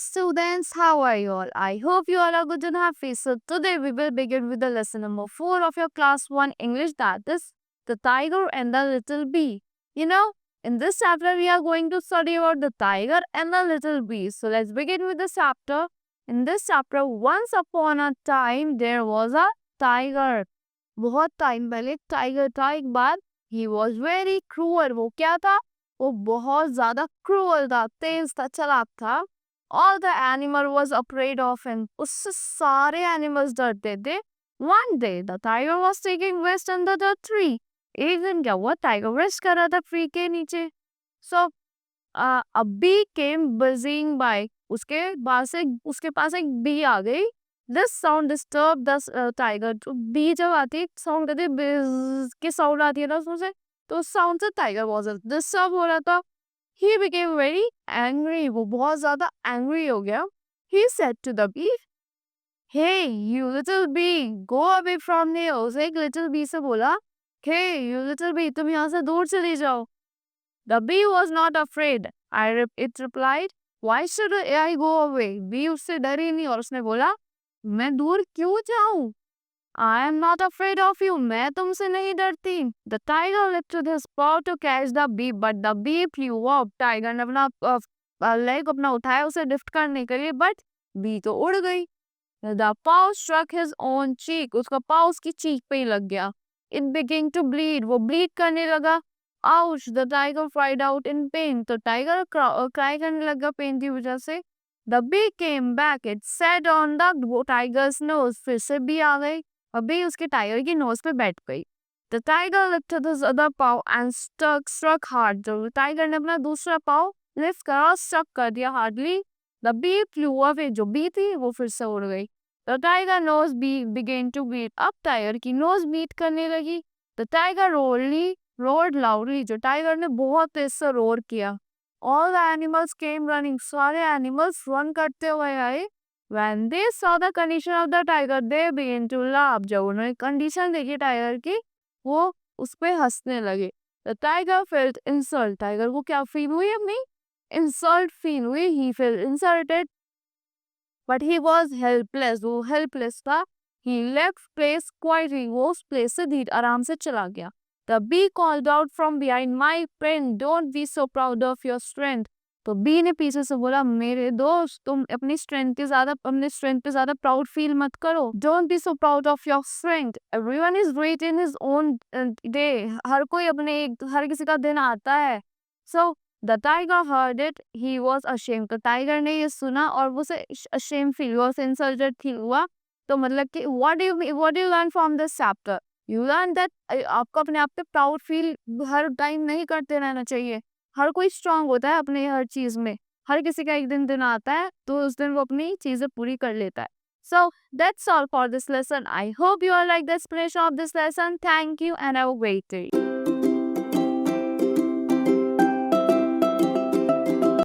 students, how are you all? I hope you all are good and happy. So today we will begin with the lesson number 4 of your class 1 English, that is The Tiger and the Little Bee. In this chapter we are going to study about the tiger and the little bee. So let's begin with the chapter. In this chapter, once upon a time there was a tiger. बहुत time पहले tiger था एक बार. He was very cruel. वो क्या था? वो बहुत ज्यादा क्रूअल था, तेज था, चालाक था. All the animal was afraid of him. उससे सारे animals डरते थे. One day the tiger was taking rest under the tree. एक दिन क्या हुआ, टाइगर रेस्ट कर रहा था ट्री के नीचे. So a bee came buzzing by. उसके पास एक bee आ गई. This sound disturbed the tiger. तो bee जब आती है साउंड करती है, बिज की साउंड आती है ना उसमें से, तो उस साउंड से टाइगर बहुत डिस्टर्ब हो रहा था. He became very angry. वो बहुत ज्यादा angry हो गया. He said to the bee, "Hey, you little bee, go away from here." उसे एक little bee से बोला, "Hey, you little bee, तुम यहाँ से दूर चली जाओ." The bee was not afraid. It replied, "Why should I go away?" Bee उससे डरी नहीं और उसने बोला, मैं दूर क्यों जाऊं? I am not afraid of you. मैं तुमसे नहीं डरती. The tiger lifted his paw to catch the bee, but the bee flew up. Tiger ने अपना लेग अपना उठाया उसे लिफ्ट करने के लिए, but bee तो उड़ गई. The paw struck his own cheek. उसका पाव उसकी चीक पे ही लग गया. It began to bleed. वो bleed करने लगा. Ouch! The tiger cried out in pain. तो टाइगर क्राई करने लगा पेन की वजह से. The bee came back. It sat on the tiger's nose. फिर से bee आ गई. अभी उसके टाइगर की नोज पे बैठ गई. The tiger lifted his other paw and struck hard. तो टाइगर ने अपना दूसरा पाव लिफ्ट करा और स्ट्रक कर दिया hardly. The bee flew away. जो bee थी वो फिर से उड़ गई. The tiger nose began to bleed. अब टाइगर की नोज बीट करने लगी. The tiger roared loudly. जो टाइगर ने बहुत तेज से रोर किया. All the animals came running. सारे animals run करते हुए आए. When they saw the condition of the tiger, they began to laugh. जब उन्होंने कंडीशन देखी टाइगर की, वो उस पे हंसने लगे. The tiger felt insult. Tiger को क्या फील हुई अपनी? Insult फील हुई. He felt insulted, but he was helpless. वो helpless था. He left place quietly. वो उस place से धीरे आराम से चला गया. The bee called out from behind, "My friend, don't be so proud of your strength." तो बी ने पीछे से बोला, मेरे दोस्त तुम अपनी स्ट्रेंथ पे ज्यादा प्राउड फील मत करो. Don't be so proud of your strength. Everyone is great in his own day. हर किसी का दिन आता है. So the tiger heard it. He was ashamed. तो टाइगर ने ये सुना और वो से अशेम फील हुआ, उसे इंसल्टेड फील हुआ. तो मतलब कि what do you learn from this chapter? You learn that आपको अपने आप पे प्राउड फील हर टाइम नहीं करते रहना चाहिए. हर कोई स्ट्रांग होता है अपने हर चीज में. हर किसी का एक दिन आता है तो उस दिन वो अपनी चीजें पूरी कर लेता है. So that's all for this lesson. I hope you all like the explanation of this lesson. Thank you and have a great day.